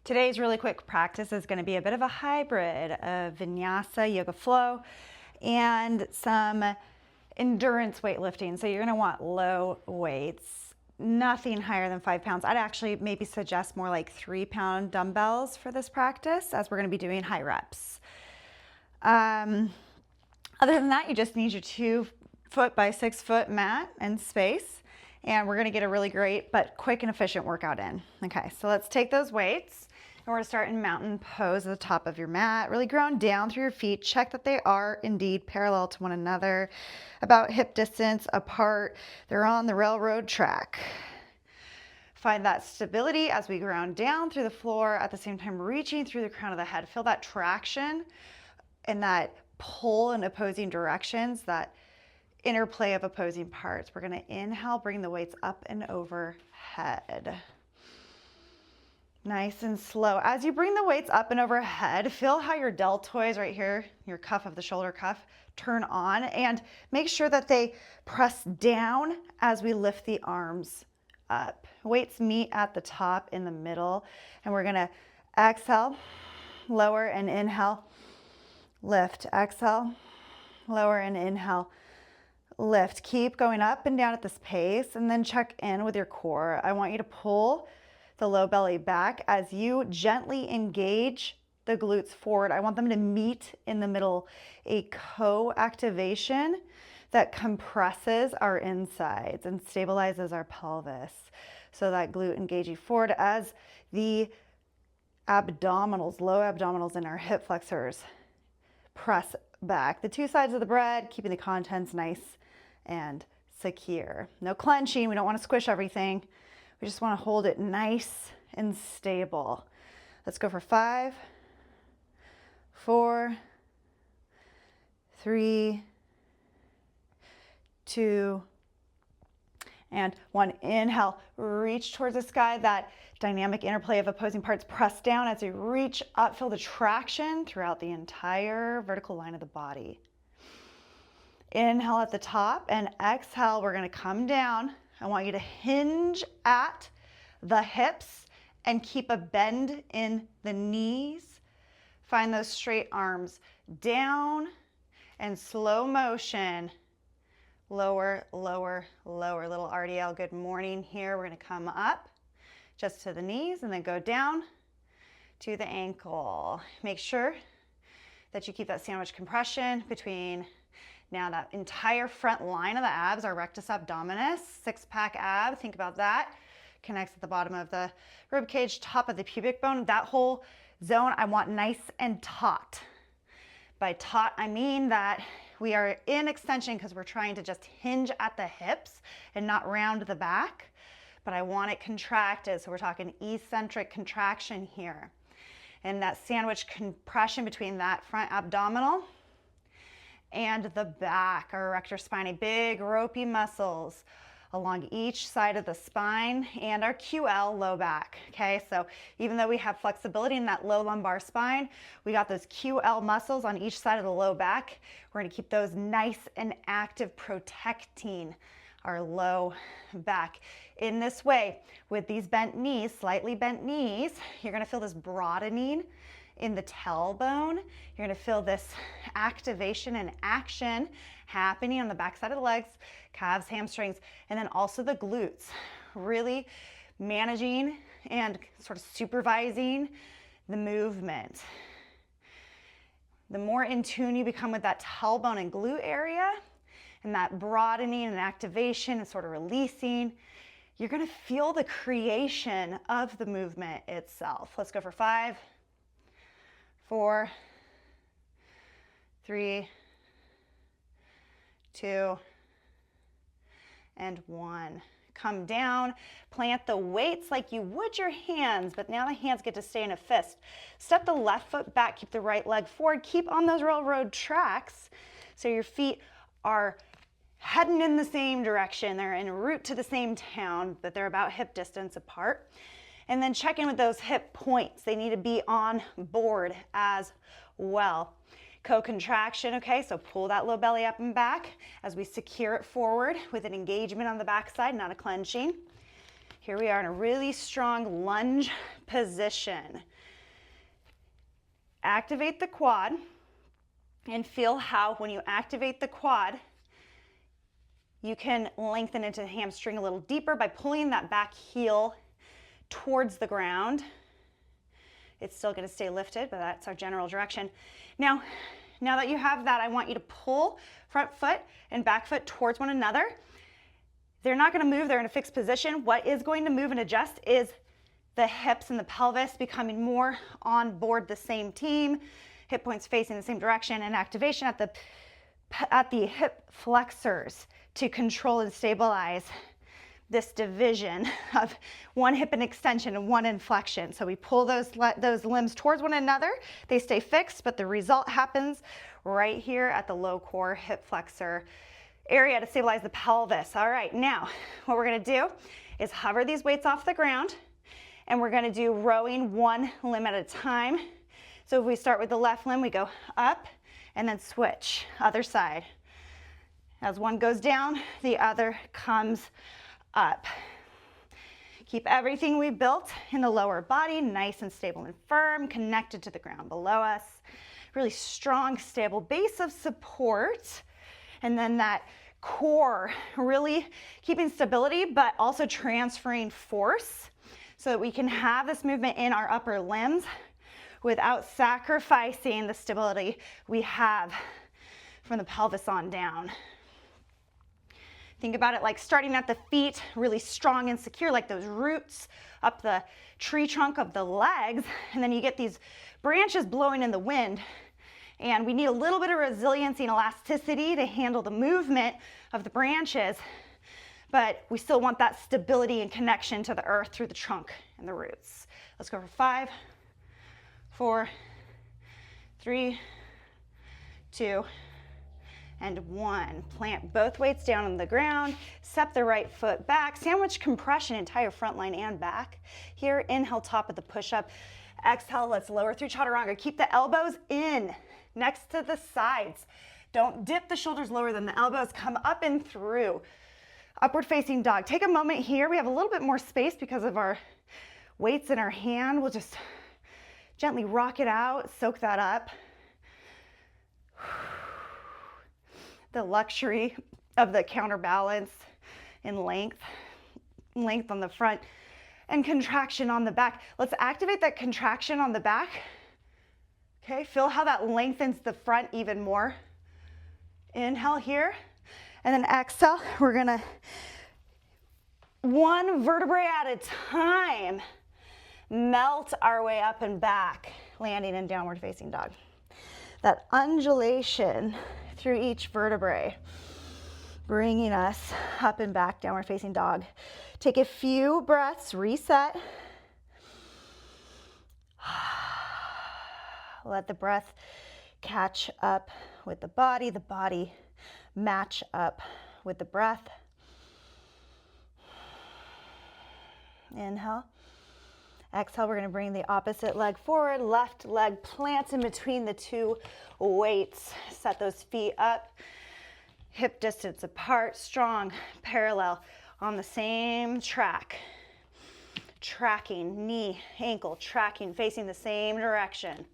Today's really quick practice is going to be a bit of a hybrid of Vinyasa, Yoga Flow, and some endurance weightlifting. So you're going to want low weights, nothing higher than 5 pounds. I'd actually maybe suggest more like 3-pound dumbbells for this practice, as we're going to be doing high reps. Other than that, you just need your 2-foot by 6-foot mat and space. And we're gonna get a really great but quick and efficient workout in. Okay, so let's take those weights and we're gonna start in mountain pose at the top of your mat. Really ground down through your feet. Check that they are indeed parallel to one another, about hip distance apart. They're on the railroad track. Find that stability as we ground down through the floor, at the same time reaching through the crown of the head. Feel that traction and that pull in opposing directions, that interplay of opposing parts. We're going to inhale, bring the weights up and overhead. Nice and slow. As you bring the weights up and overhead, feel how your deltoids right here, your cuff of the shoulder cuff, turn on, and make sure that they press down as we lift the arms up. Weights meet at the top in the middle, and we're going to exhale, lower, and inhale, lift. Exhale, lower, and inhale, lift. Keep going up and down at this pace, and then check in with your core. I want you to pull the low belly back as you gently engage the glutes forward. I want them to meet in the middle, a co-activation that compresses our insides and stabilizes our pelvis. So that glute engaging forward as the abdominals, low abdominals and our hip flexors press back. The two sides of the bread, keeping the contents nice and secure. No clenching. We don't want to squish everything. We just want to hold it nice and stable. Let's go for 5, 4, 3, 2, and 1. Inhale, reach towards the sky. That dynamic interplay of opposing parts. Press down as you reach up. Feel the traction throughout the entire vertical line of the body. Inhale at the top and exhale. We're going to come down. I want you to hinge at the hips and keep a bend in the knees. Find those straight arms down and slow motion. Lower, lower, lower. Little RDL, good morning here. We're going to come up just to the knees and then go down to the ankle. Make sure that you keep that sandwich compression between now that entire front line of the abs, our rectus abdominis, 6-pack ab, think about that. Connects at the bottom of the rib cage, top of the pubic bone. That whole zone I want nice and taut. By taut, I mean that we are in extension because we're trying to just hinge at the hips and not round the back, but I want it contracted. So we're talking eccentric contraction here. And that sandwich compression between that front abdominal and the back, our erector spinae, big ropey muscles along each side of the spine and our QL low back. Okay, so even though we have flexibility in that low lumbar spine, we got those QL muscles on each side of the low back. We're going to keep those nice and active, protecting our low back. In this way, with these bent knees, slightly bent knees, you're going to feel this broadening in the tailbone. You're going to feel this activation and action happening on the backside of the legs, calves, hamstrings, and then also the glutes. Really managing and sort of supervising the movement. The more in tune you become with that tailbone and glute area and that broadening and activation and sort of releasing, you're going to feel the creation of the movement itself. Let's go for 5, 4, 3, 2, and 1. Come down, plant the weights like you would your hands, but now the hands get to stay in a fist. Step the left foot back, keep the right leg forward, keep on those railroad tracks so your feet are heading in the same direction. They're en route to the same town, but they're about hip distance apart. And then check in with those hip points. They need to be on board as well. Co-contraction, okay, so pull that low belly up and back as we secure it forward with an engagement on the backside, not a clenching. Here we are in a really strong lunge position. activate the quad, and feel how when you activate the quad, you can lengthen into the hamstring a little deeper by pulling that back heel towards the ground. It's still going to stay lifted, but that's our general direction. Now that you have that, I want you to pull front foot and back foot towards one another. They're not going to move, they're in a fixed position. What is going to move and adjust is the hips and the pelvis becoming more on board the same team, hip points facing the same direction, and activation at the hip flexors to control and stabilize this division of one hip and extension and one inflection. So we pull those limbs towards one another. They stay fixed, but the result happens right here at the low core hip flexor area to stabilize the pelvis. All right, now what we're gonna do is hover these weights off the ground, and we're gonna do rowing one limb at a time. So if we start with the left limb, we go up and then switch, other side. As one goes down, the other comes up. Keep everything we built in the lower body nice and stable and firm, connected to the ground below us. Really strong, stable base of support. And then that core, really keeping stability, but also transferring force so that we can have this movement in our upper limbs without sacrificing the stability we have from the pelvis on down. Think about it like starting at the feet, really strong and secure, like those roots up the tree trunk of the legs, and then you get these branches blowing in the wind. And we need a little bit of resiliency and elasticity to handle the movement of the branches, but we still want that stability and connection to the earth through the trunk and the roots. Let's go for 5, 4, 3, 2, and 1. Plant both weights down on the ground, step the right foot back, sandwich compression, entire front line and back. Here, inhale, top of the push-up. Exhale, let's lower through chaturanga. Keep the elbows in, next to the sides. Don't dip the shoulders lower than the elbows. Come up and through. Upward facing dog. Take a moment here. We have a little bit more space because of our weights in our hand. We'll just gently rock it out, soak that up. The luxury of the counterbalance in length on the front and contraction on the back. Let's activate that contraction on the back. Okay, feel how that lengthens the front even more. Inhale here, and then exhale. We're gonna, one vertebrae at a time, melt our way up and back, landing in downward facing dog. That undulation through each vertebrae, bringing us up and back, downward facing dog. Take a few breaths, reset. Let the breath catch up with the body match up with the breath. Inhale. Exhale, we're going to bring the opposite leg forward, left leg plants in between the two weights. Set those feet up, hip distance apart, strong, parallel on the same track. Tracking, knee, ankle, tracking, facing the same direction.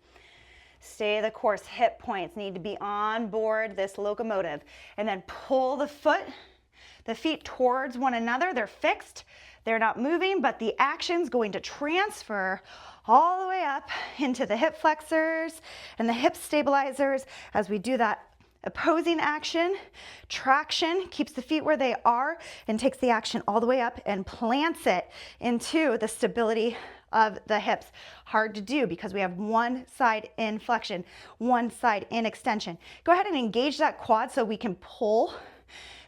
Stay the course, hip points need to be on board this locomotive. And then pull the feet towards one another. They're fixed. They're not moving, but the action's going to transfer all the way up into the hip flexors and the hip stabilizers as we do that opposing action. Traction keeps the feet where they are and takes the action all the way up and plants it into the stability of the hips. Hard to do because we have one side in flexion, one side in extension. Go ahead and engage that quad so we can pull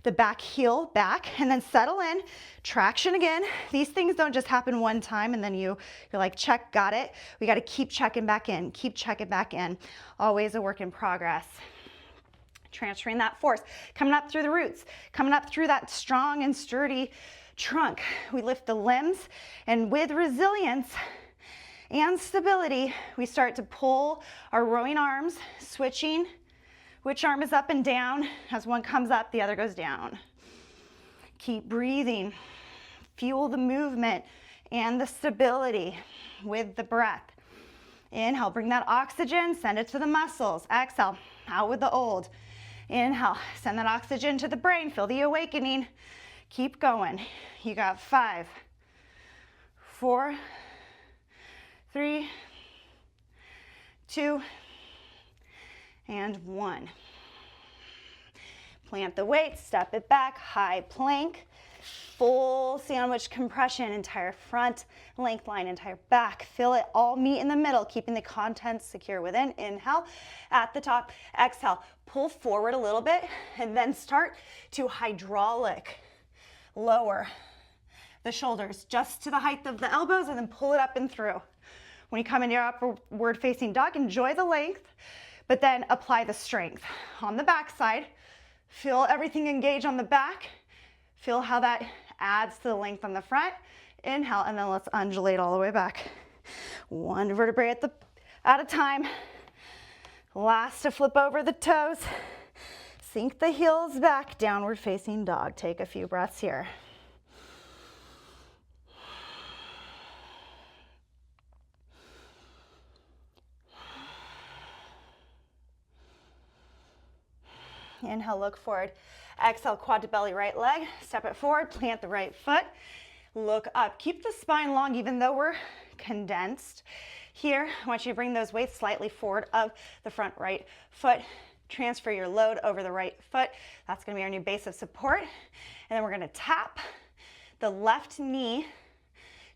the back heel back and then settle in. Traction again. These things don't just happen one time and then you're like, check, got it. We got to keep checking back in, keep checking back in. Always a work in progress. Transferring that force, coming up through the roots, coming up through that strong and sturdy trunk. We lift the limbs, and with resilience and stability, we start to pull our rowing arms, switching which arm is up and down. As one comes up, the other goes down. Keep breathing. Fuel the movement and the stability with the breath. Inhale, bring that oxygen, send it to the muscles. Exhale, out with the old. Inhale, send that oxygen to the brain, feel the awakening. Keep going. You got 5, 4, 3, 2, and 1. Plant the weight, step it back, high plank, full sandwich compression, entire front length line, entire back. Feel it all meet in the middle, keeping the contents secure within. Inhale, at the top, exhale, pull forward a little bit, and then start to hydraulic lower the shoulders just to the height of the elbows, and then pull it up and through. When you come into your upward facing dog, enjoy the length, but then apply the strength. On the back side, feel everything engage on the back. Feel how that adds to the length on the front. Inhale, and then let's undulate all the way back. 1 vertebrae at a time. Last to flip over the toes. Sink the heels back, downward facing dog. Take a few breaths here. Inhale, look forward. Exhale, quad to belly, right leg. Step it forward, plant the right foot. Look up. Keep the spine long even though we're condensed. Here, I want you to bring those weights slightly forward of the front right foot. Transfer your load over the right foot. That's going to be our new base of support. And then we're going to tap the left knee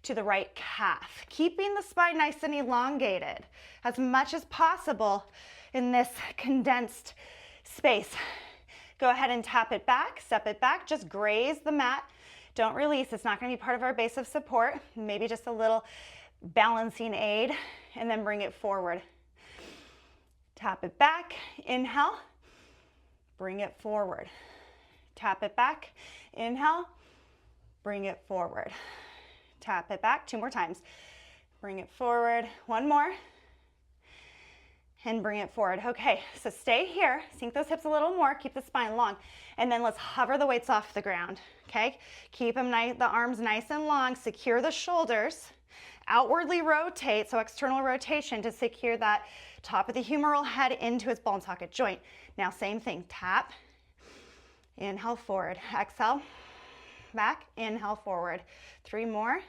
to the right calf, keeping the spine nice and elongated as much as possible in this condensed space. Go ahead and tap it back, step it back, just graze the mat. Don't release, it's not going to be part of our base of support. Maybe just a little balancing aid, and then bring it forward. Tap it back, inhale, bring it forward. Tap it back, inhale, bring it forward. Tap it back, 2 more times. Bring it forward, 1 more. And bring it forward. Okay, so stay here, sink those hips a little more, keep the spine long, and then let's hover the weights off the ground, okay? Keep them the arms nice and long, secure the shoulders, outwardly rotate, so external rotation to secure that top of the humeral head into its ball and socket joint. Now same thing, tap, inhale forward, exhale, back, inhale forward. 3 more,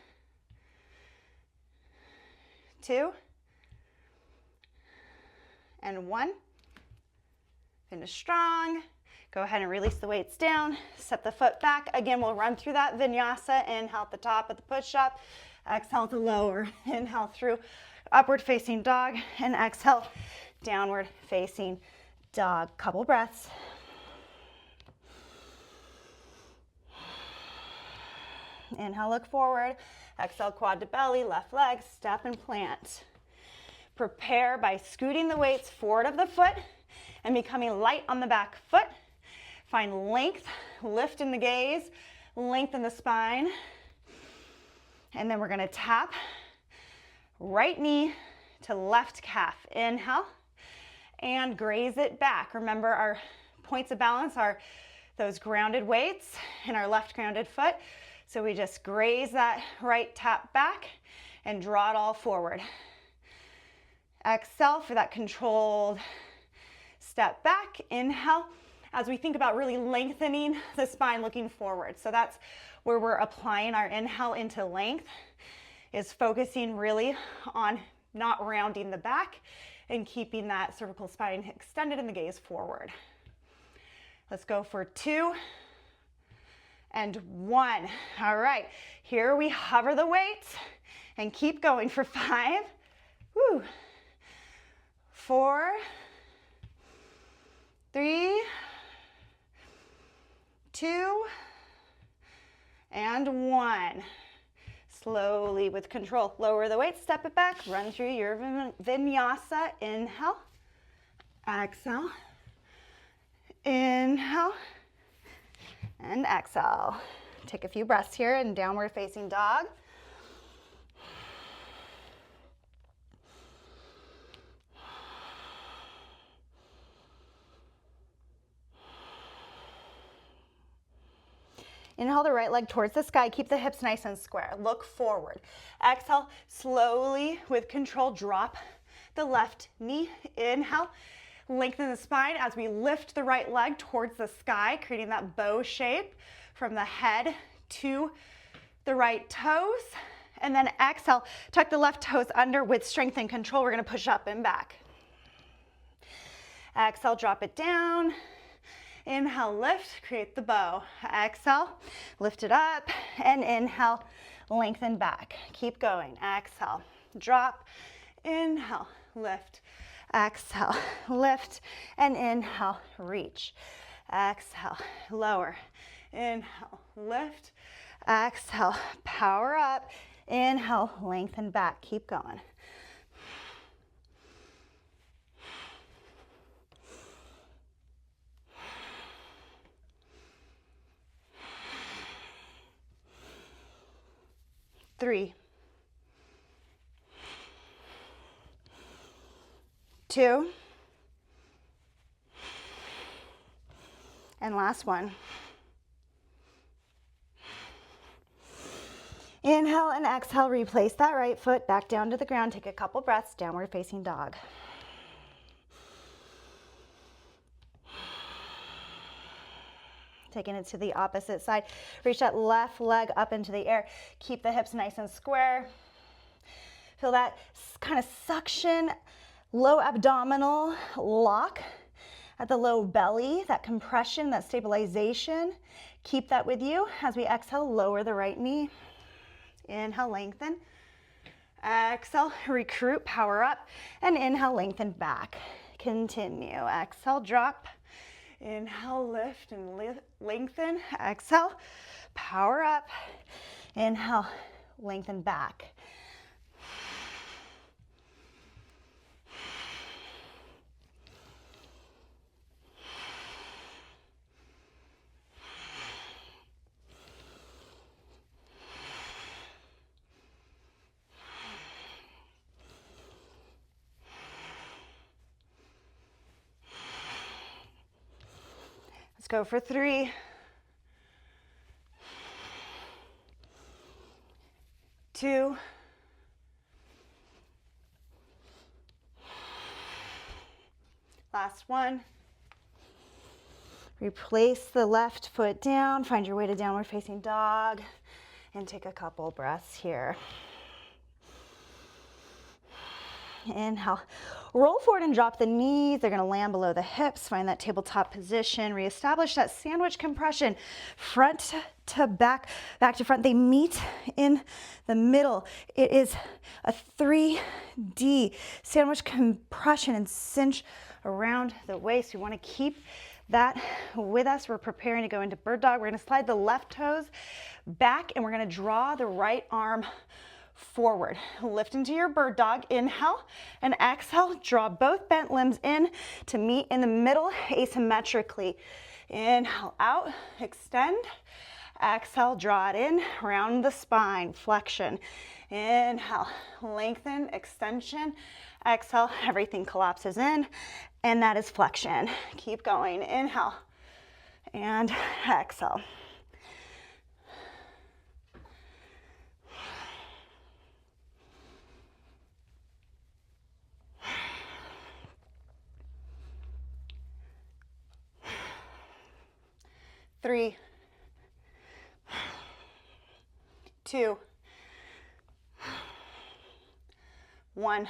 2, and 1. Finish strong. Go ahead and release the weights down. Step the foot back. Again, we'll run through that vinyasa. Inhale at the top of the push-up. Exhale to lower. Inhale through upward facing dog. And exhale, downward facing dog. Couple breaths. Inhale, look forward. Exhale, quad to belly, left leg, step and plant. Prepare by scooting the weights forward of the foot and becoming light on the back foot. Find length, lift in the gaze, lengthen the spine. And then we're going to tap right knee to left calf. Inhale and graze it back. Remember, our points of balance are those grounded weights in our left grounded foot. So we just graze that right tap back and draw it all forward. Exhale for that controlled step back. Inhale as we think about really lengthening the spine, looking forward. So that's where we're applying our inhale into length, is focusing really on not rounding the back and keeping that cervical spine extended and the gaze forward. Let's go for 2 and 1. All right, here we hover the weights and keep going for 5. Woo. 4, 3, 2, and 1. Slowly with control, lower the weight, step it back, run through your vinyasa. Inhale, exhale, inhale, and exhale. Take a few breaths here in downward facing dog. Inhale the right leg towards the sky. Keep the hips nice and square. Look forward. Exhale, slowly with control, drop the left knee. Inhale, lengthen the spine as we lift the right leg towards the sky, creating that bow shape from the head to the right toes. And then exhale, tuck the left toes under with strength and control. We're gonna push up and back. Exhale, drop it down. Inhale, lift, create the bow. Exhale, lift it up, and inhale, lengthen back. Keep going. Exhale, drop, inhale, lift. Exhale, lift, and inhale, reach. Exhale, lower. Inhale, lift. Exhale, power up. Inhale, lengthen back. Keep going. Three, 2, and last one. Inhale and exhale, replace that right foot back down to the ground. Take a couple breaths, downward facing dog. Taking it to the opposite side. Reach that left leg up into the air. Keep the hips nice and square. Feel that kind of suction, low abdominal lock at the low belly, that compression, that stabilization. Keep that with you as we exhale, lower the right knee. Inhale, lengthen. Exhale, recruit, power up, and inhale, lengthen back. Continue. Exhale, drop. Inhale, lift and lengthen. Exhale, power up. Inhale, lengthen back. Let's go for 3, 2, last one. Replace the left foot down, find your way to downward facing dog, and take a couple breaths here. Inhale, roll forward and drop the knees. They're gonna land below the hips. Find that tabletop position. Reestablish that sandwich compression. Front to back, back to front. They meet in the middle. It is a 3D sandwich compression and cinch around the waist. We wanna keep that with us. We're preparing to go into bird dog. We're gonna slide the left toes back and we're gonna draw the right arm forward. Lift into your bird dog. Inhale and exhale. Draw both bent limbs in to meet in the middle asymmetrically. Inhale out, extend. Exhale, draw it in, round the spine, flexion. Inhale, lengthen, extension. Exhale, everything collapses in, and that is flexion. Keep going. Inhale and exhale. Three, 2, 1.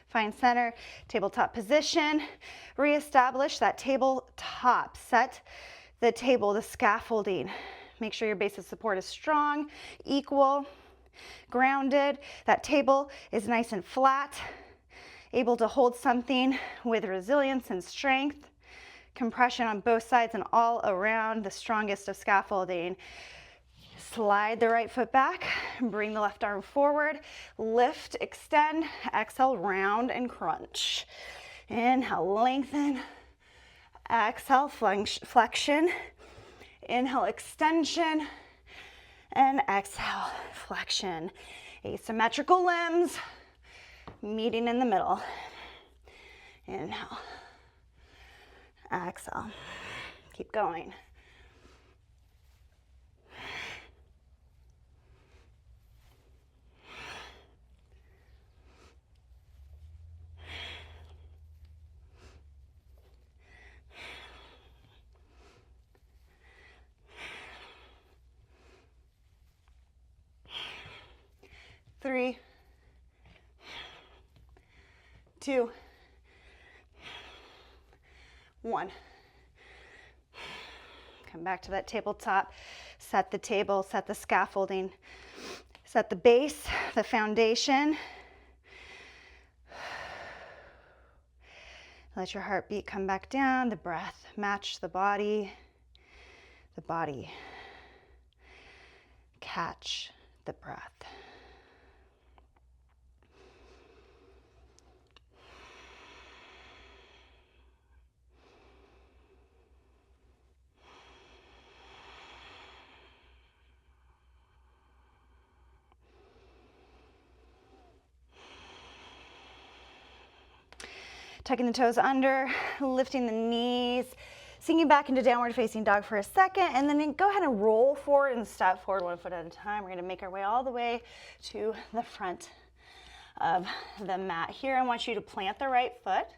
Find center, tabletop position. Reestablish that tabletop. Set the table, the scaffolding. Make sure your base of support is strong, equal, grounded. That table is nice and flat, able to hold something with resilience and strength. Compression on both sides and all around, the strongest of scaffolding. Slide the right foot back, bring the left arm forward, lift, extend, exhale, round and crunch. Inhale, lengthen, exhale, flexion, inhale, extension, and exhale, flexion. Asymmetrical limbs, meeting in the middle. Inhale. Exhale. Keep going. 3, 2, 1. Come back to that tabletop. Set the table, set the scaffolding, set the base, the foundation. Let your heartbeat come back down, the breath match the body catch the breath. Tucking the toes under, lifting the knees, sinking back into downward facing dog for a second, and then go ahead and roll forward and step forward 1 foot at a time. We're gonna make our way all the way to the front of the mat. Here, I want you to plant the right foot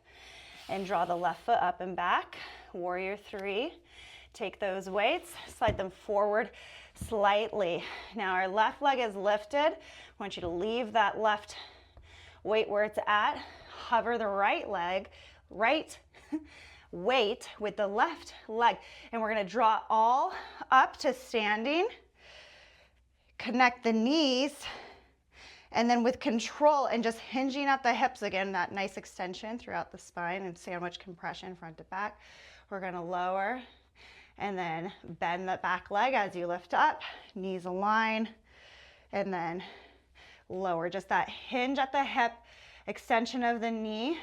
and draw the left foot up and back. Warrior 3. Take those weights, slide them forward slightly. Now our left leg is lifted. I want you to leave that left weight where it's at. Hover the right leg, right weight with the left leg. And we're gonna draw all up to standing. Connect the knees. And then with control and just hinging at the hips again, that nice extension throughout the spine and sandwich compression front to back. We're gonna lower and then bend the back leg as you lift up, knees align, and then lower. Just that hinge at the hip, extension of the knee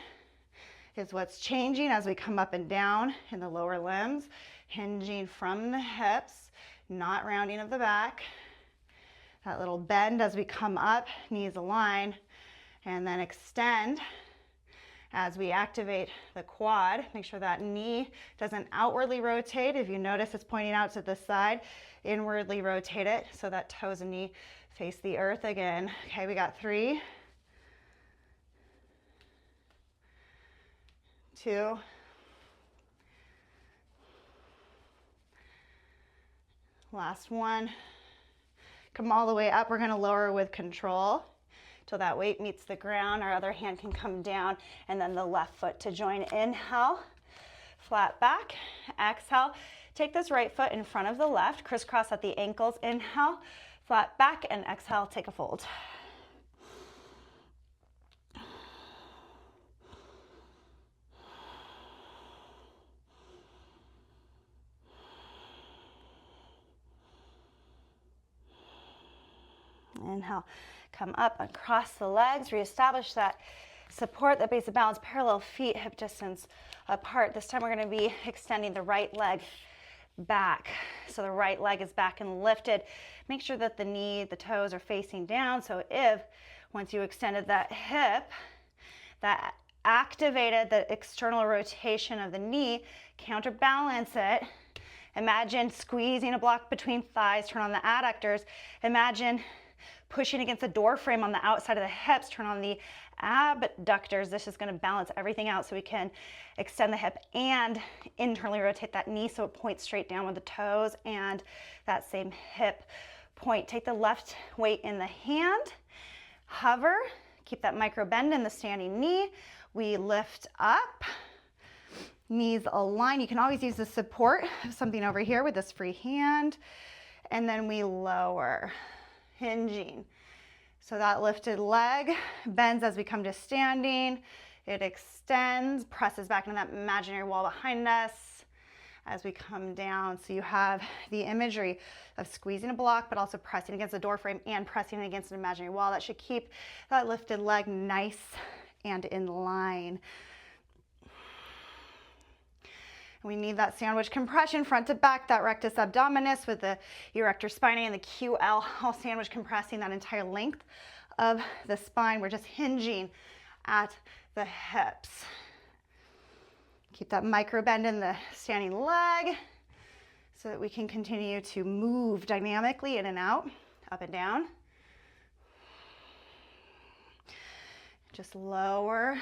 is what's changing as we come up and down in the lower limbs, hinging from the hips, not rounding of the back. That little bend as we come up, knees align, and then extend as we activate the quad. Make sure that knee doesn't outwardly rotate. If you notice it's pointing out to the side, inwardly rotate it so that toes and knee face the earth again. Okay, we got 3, 2, last one. Come all the way up. We're going to lower with control till that weight meets the ground. Our other hand can come down, and then the left foot to join. Inhale, flat back. Exhale, take this right foot in front of the left, crisscross at the ankles. Inhale, flat back, and exhale, take a fold. Inhale, come up across the legs, reestablish that support, that base of balance, parallel feet, hip distance apart. This time we're going to be extending the right leg back. So the right leg is back and lifted. Make sure that the knee, the toes are facing down. So if once you extended that hip, that activated the external rotation of the knee, counterbalance it. Imagine squeezing a block between thighs, turn on the adductors. Imagine pushing against the door frame on the outside of the hips, turn on the abductors. This is going to balance everything out so we can extend the hip and internally rotate that knee so it points straight down with the toes and that same hip point. Take the left weight in the hand, hover, keep that micro bend in the standing knee. We lift up, knees align. You can always use the support of something over here with this free hand, and then we lower. Hinging. So that lifted leg bends as we come to standing. It extends, presses back into that imaginary wall behind us as we come down. So you have the imagery of squeezing a block, but also pressing against the door frame and pressing against an imaginary wall. That should keep that lifted leg nice and in line. We need that sandwich compression front to back, that rectus abdominis with the erector spinae and the QL, all sandwich compressing that entire length of the spine. We're just hinging at the hips. Keep that micro bend in the standing leg so that we can continue to move dynamically in and out, up and down. Just lower.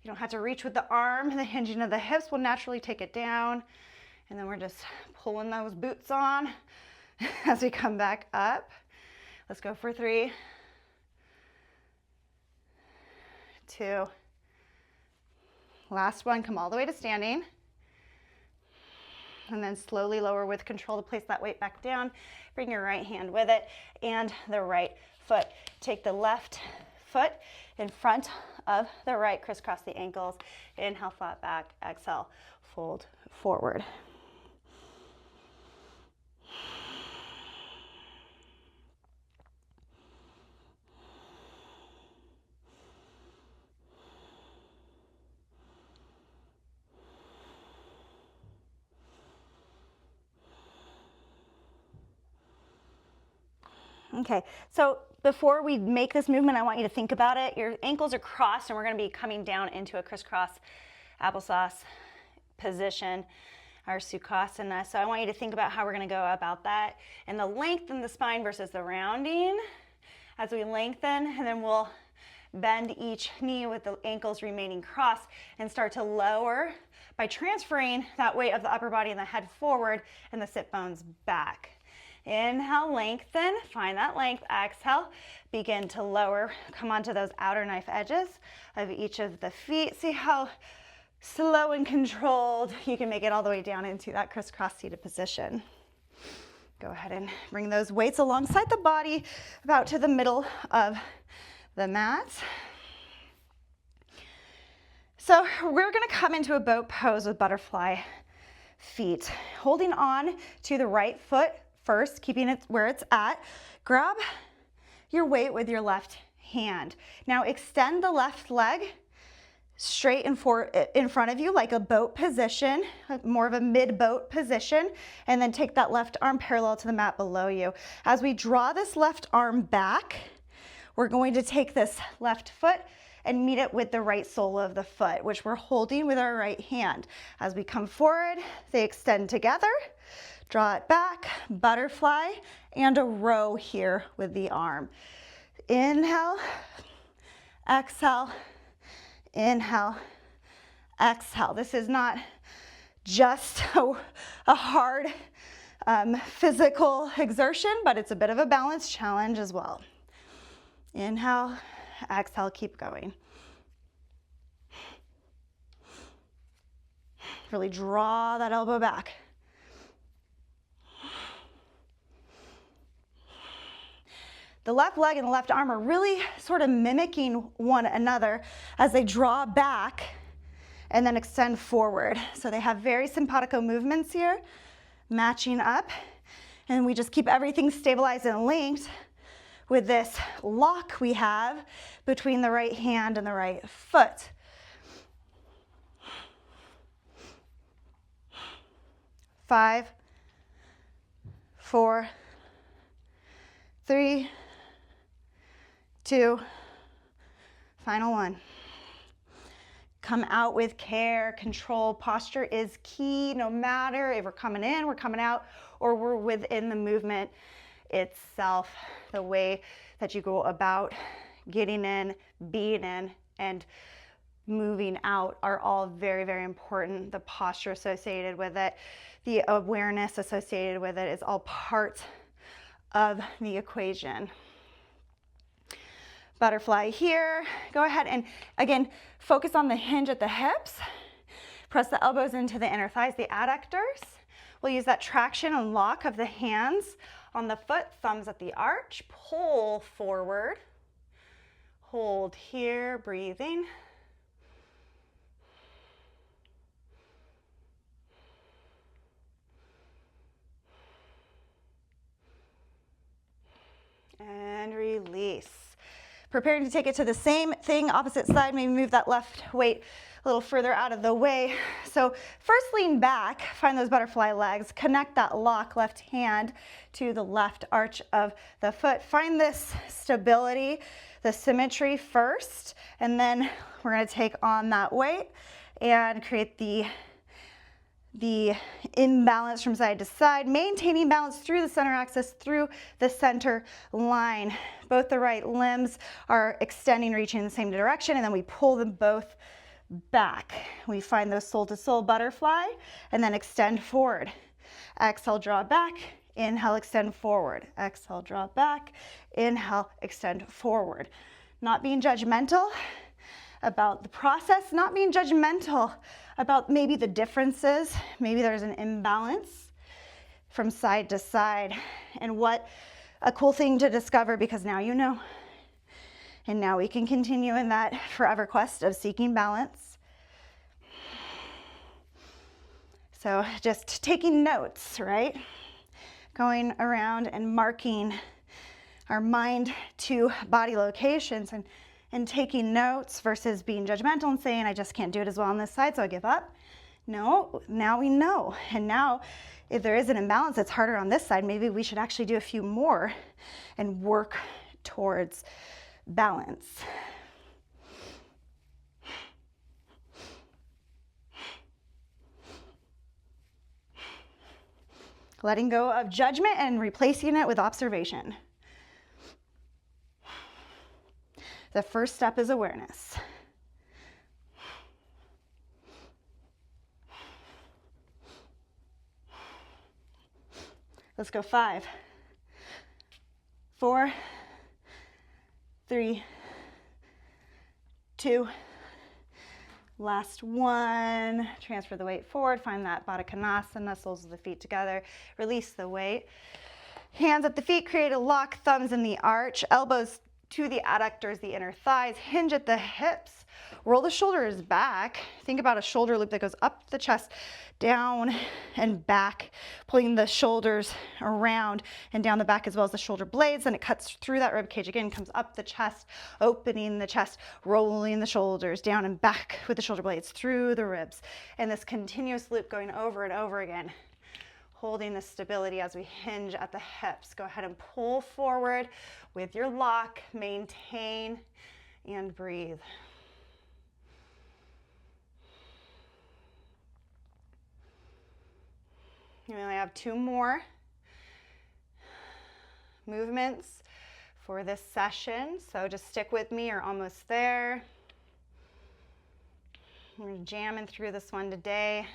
You don't have to reach with the arm. The hinging of the hips will naturally take it down. And then we're just pulling those boots on as we come back up. Let's go for 3, 2. Last one, come all the way to standing. And then slowly lower with control to place that weight back down. Bring your right hand with it and the right foot. Take the left foot in front of the right, crisscross the ankles. Inhale, flat back, exhale, fold forward. Okay, so before we make this movement, I want you to think about it. Your ankles are crossed and we're gonna be coming down into a crisscross applesauce position, our Sukhasana. So I want you to think about how we're gonna go about that and the length in the spine versus the rounding as we lengthen, and then we'll bend each knee with the ankles remaining crossed and start to lower by transferring that weight of the upper body and the head forward and the sit bones back. Inhale, lengthen, find that length. Exhale, begin to lower. Come onto those outer knife edges of each of the feet. See how slow and controlled you can make it all the way down into that crisscross seated position. Go ahead and bring those weights alongside the body, about to the middle of the mat. So we're gonna come into a boat pose with butterfly feet. Holding on to the right foot first, keeping it where it's at. Grab your weight with your left hand. Now extend the left leg straight in front of you like a boat position, more of a mid-boat position, and then take that left arm parallel to the mat below you. As we draw this left arm back, we're going to take this left foot and meet it with the right sole of the foot, which we're holding with our right hand. As we come forward, they extend together. Draw it back, butterfly, and a row here with the arm. Inhale, exhale, inhale, exhale. This is not just a hard physical exertion, but it's a bit of a balance challenge as well. Inhale, exhale, keep going. Really draw that elbow back. The left leg and the left arm are really sort of mimicking one another as they draw back and then extend forward. So they have very simpatico movements here, matching up. And we just keep everything stabilized and linked with this lock we have between the right hand and the right foot. Five, 4, 3, 2, final one. Come out with care, control. Posture is key no matter if we're coming in, we're coming out, or we're within the movement itself. The way that you go about getting in, being in, and moving out are all very, very important. The posture associated with it, the awareness associated with it is all part of the equation. Butterfly here. Go ahead and again, focus on the hinge at the hips. Press the elbows into the inner thighs, the adductors. We'll use that traction and lock of the hands on the foot, thumbs at the arch. Pull forward. Hold here, breathing. And release. Preparing to take it to the same thing, opposite side, maybe move that left weight a little further out of the way. So first lean back, find those butterfly legs, connect that lock left hand to the left arch of the foot. Find this stability, the symmetry first, and then we're gonna take on that weight and create the imbalance from side to side, maintaining balance through the center axis, through the center line. Both the right limbs are extending, reaching in the same direction, and then we pull them both back. We find those sole to sole butterfly, and then extend forward. Exhale, draw back. Inhale, extend forward. Exhale, draw back. Inhale, extend forward. Not being judgmental about the process, not being judgmental about maybe the differences. Maybe there's an imbalance from side to side. And what a cool thing to discover, because now you know. And now we can continue in that forever quest of seeking balance. So just taking notes, right? Going around and marking our mind to body locations and taking notes versus being judgmental and saying, I just can't do it as well on this side, so I give up. No, now we know. And now if there is an imbalance that's harder on this side, maybe we should actually do a few more and work towards balance. Letting go of judgment and replacing it with observation. The first step is awareness. Let's go 5, 4, 3, 2, last one. Transfer the weight forward, find that Baddha Konasana, soles of the feet together, release the weight. Hands at the feet, create a lock, thumbs in the arch, elbows to the adductors, the inner thighs, hinge at the hips, roll the shoulders back. Think about a shoulder loop that goes up the chest, down and back, pulling the shoulders around and down the back as well as the shoulder blades. Then it cuts through that rib cage again, comes up the chest, opening the chest, rolling the shoulders down and back with the shoulder blades through the ribs. And this continuous loop going over and over again, holding the stability as we hinge at the hips. Go ahead and pull forward with your lock, maintain and breathe. We only have 2 more movements for this session, so just stick with me, you're almost there. We're jamming through this one today,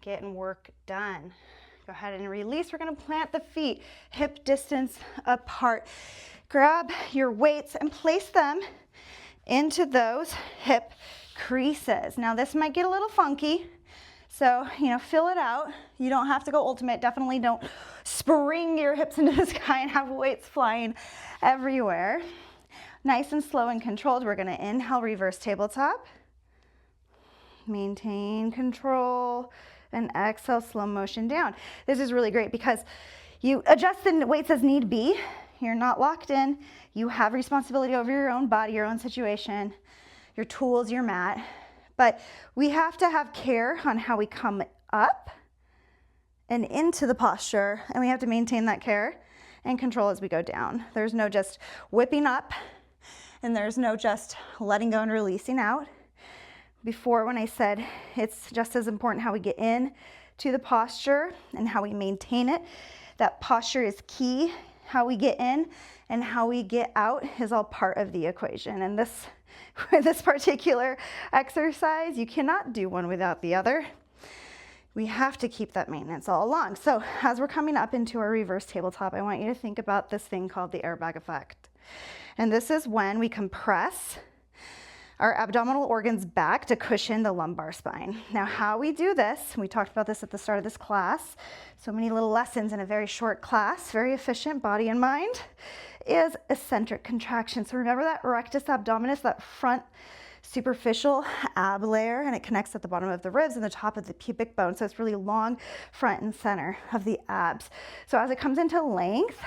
getting work done. Go ahead and release. We're going to plant the feet hip distance apart. Grab your weights and place them into those hip creases. Now this might get a little funky, so, fill it out. You don't have to go ultimate. Definitely don't spring your hips into the sky and have weights flying everywhere. Nice and slow and controlled. We're going to inhale, reverse tabletop. Maintain control and exhale, slow motion down. This is really great because you adjust the weights as need be. You're not locked in. You have responsibility over your own body, your own situation, your tools, your mat. But we have to have care on how we come up and into the posture, and we have to maintain that care and control as we go down. There's no just whipping up, and there's no just letting go and releasing out. Before, when I said it's just as important how we get in to the posture and how we maintain it, that posture is key. How we get in and how we get out is all part of the equation. And with this particular exercise, you cannot do one without the other. We have to keep that maintenance all along. So as we're coming up into our reverse tabletop, I want you to think about this thing called the airbag effect. And this is when we compress our abdominal organs back to cushion the lumbar spine. Now, how we do this, we talked about this at the start of this class, so many little lessons in a very short class, very efficient body and mind, is eccentric contraction. So remember that rectus abdominis, that front superficial ab layer, and it connects at the bottom of the ribs and the top of the pubic bone. So it's really long front and center of the abs. So as it comes into length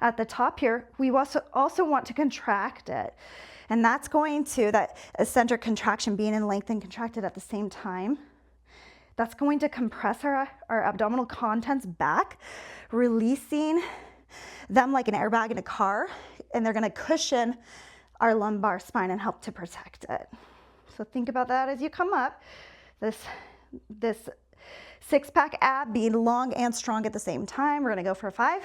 at the top here, we also want to contract it. And that's going to, that eccentric contraction being in length and contracted at the same time, that's going to compress our abdominal contents back, releasing them like an airbag in a car, and they're going to cushion our lumbar spine and help to protect it. So think about that as you come up. This six-pack ab being long and strong at the same time. We're going to go for a 5.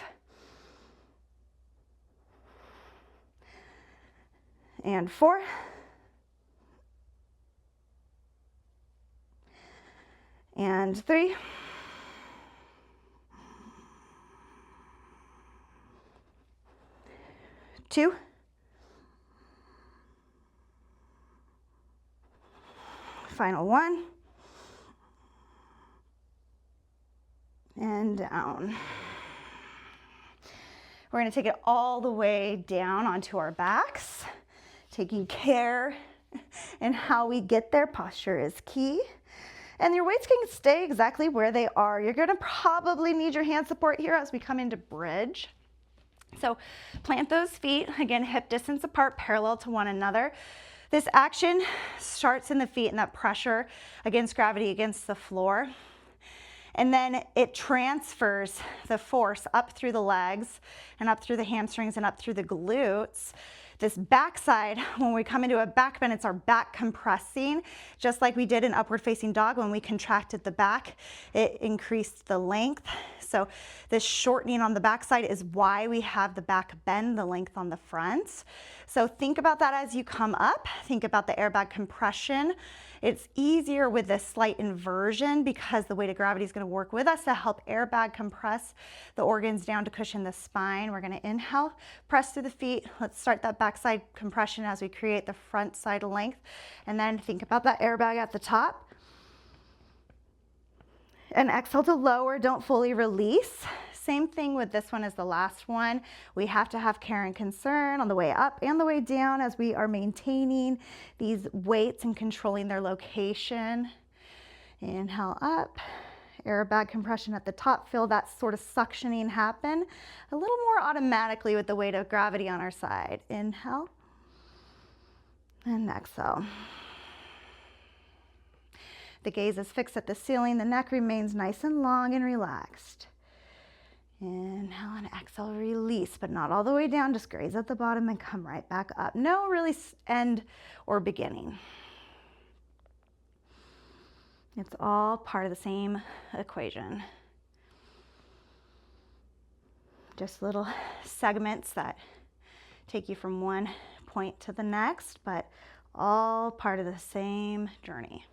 And 4. And 3. Two. Final one. And down. We're going to take it all the way down onto our backs, taking care in how we get there. Posture is key. And your weights can stay exactly where they are. You're going to probably need your hand support here as we come into bridge. So plant those feet, again, hip distance apart, parallel to one another. This action starts in the feet and that pressure against gravity against the floor. And then it transfers the force up through the legs and up through the hamstrings and up through the glutes. This backside, when we come into a back bend, it's our back compressing, just like we did in upward facing dog. When we contracted the back, it increased the length. So this shortening on the backside is why we have the back bend, the length on the front. So think about that as you come up. Think about the airbag compression. It's easier with this slight inversion because the weight of gravity is going to work with us to help airbag compress the organs down to cushion the spine. We're going to inhale, press through the feet. Let's start that backside compression as we create the front side length. And then think about that airbag at the top. And exhale to lower, don't fully release. Same thing with this one as the last one. We have to have care and concern on the way up and the way down as we are maintaining these weights and controlling their location. Inhale up, airbag compression at the top. Feel that sort of suctioning happen a little more automatically with the weight of gravity on our side. Inhale and exhale. The gaze is fixed at the ceiling. The neck remains nice and long and relaxed. Inhale and exhale, release, but not all the way down. Just graze at the bottom and come right back up. No really end or beginning. It's all part of the same equation. Just little segments that take you from one point to the next, but all part of the same journey.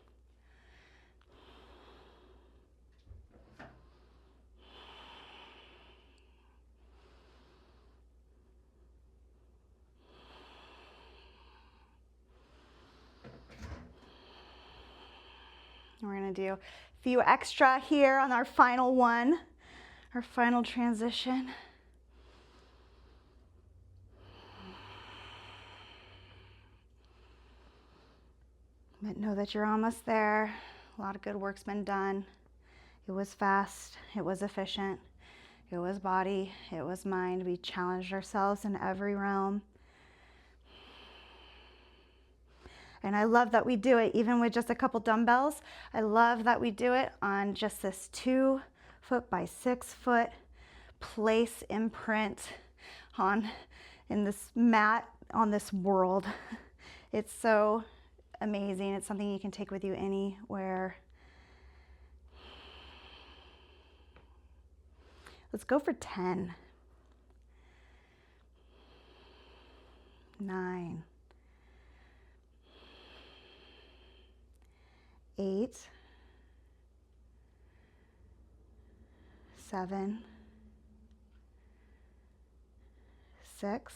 We're going to do a few extra here on our final one, our final transition. But know that you're almost there. A lot of good work's been done. It was fast, it was efficient, it was body, it was mind. We challenged ourselves in every realm. And I love that we do it even with just a couple dumbbells. I love that we do it on just this 2 foot by 6 foot place imprint in this mat on this world. It's so amazing. It's something you can take with you anywhere. Let's go for 10. 9. 8, 7, 6,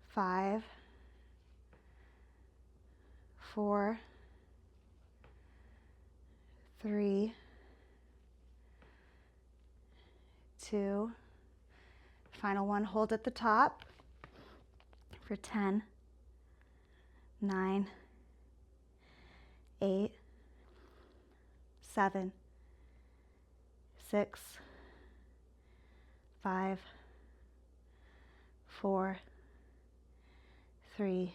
5, 4, 3, 2, final one, hold at the top for 10, 9, 8, 7, 6, 5, 4, 3,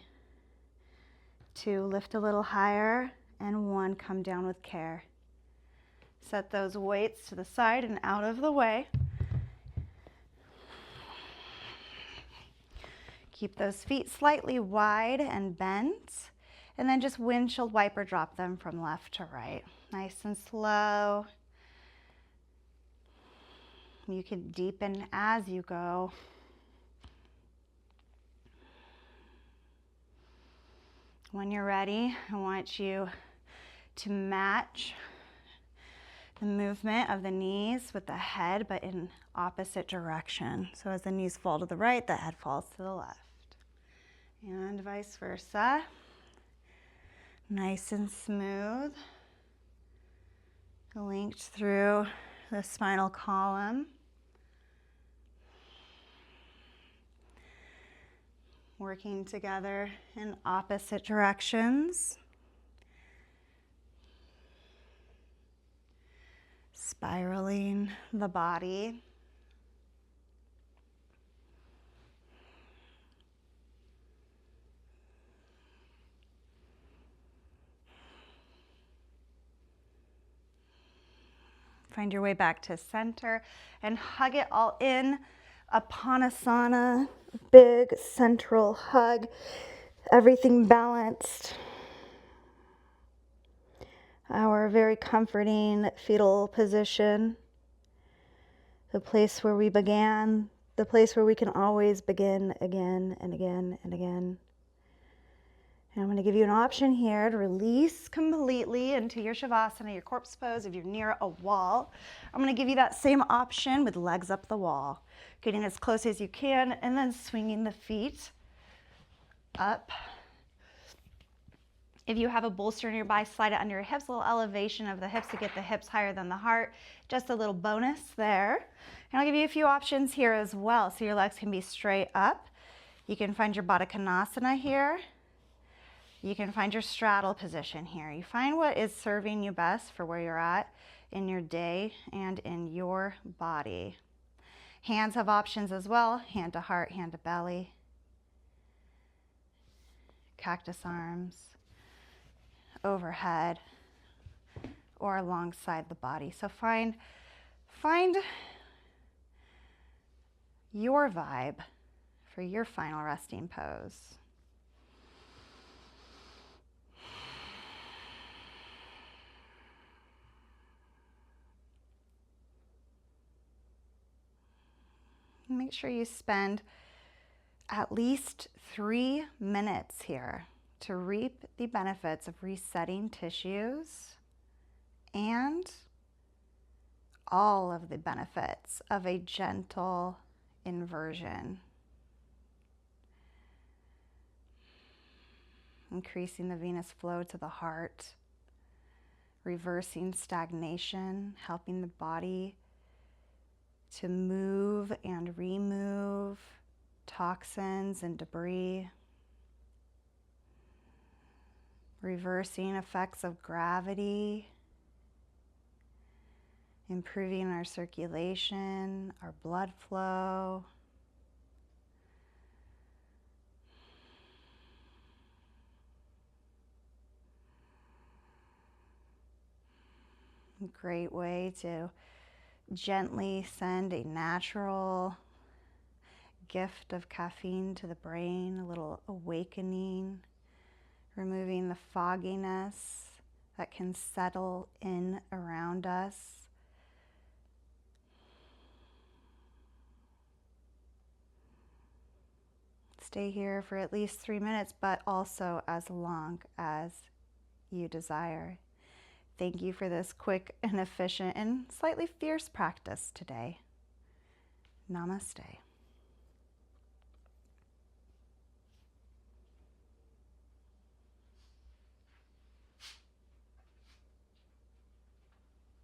2, lift a little higher, and 1, come down with care. Set those weights to the side and out of the way. Keep those feet slightly wide and bent. And then just windshield wiper drop them from left to right. Nice and slow. You can deepen as you go. When you're ready, I want you to match the movement of the knees with the head, but in opposite direction. So as the knees fall to the right, the head falls to the left. And vice versa. Nice and smooth, linked through the spinal column. Working together in opposite directions. Spiraling the body. Find your way back to center and hug it all in. Apanasana, big central hug, everything balanced. Our very comforting fetal position, the place where we began, the place where we can always begin again and again and again. And I'm going to give you an option here to release completely into your Shavasana, your corpse pose if you're near a wall. I'm going to give you that same option with legs up the wall, getting as close as you can and then swinging the feet up. If you have a bolster nearby, slide it under your hips, a little elevation of the hips to get the hips higher than the heart. Just a little bonus there. And I'll give you a few options here as well. So your legs can be straight up. You can find your Baddha Konasana here. You can find your straddle position here. You find what is serving you best for where you're at in your day and in your body. Hands have options as well. Hand to heart, hand to belly. Cactus arms overhead or alongside the body. So find your vibe for your final resting pose. Make sure you spend at least 3 minutes here to reap the benefits of resetting tissues and all of the benefits of a gentle inversion. Increasing the venous flow to the heart, reversing stagnation, helping the body to move and remove toxins and debris, reversing effects of gravity, improving our circulation, our blood flow. A great way to gently send a natural gift of caffeine to the brain, a little awakening, removing the fogginess that can settle in around us. Stay here for at least 3 minutes, but also as long as you desire. Thank you for this quick and efficient and slightly fierce practice today. Namaste.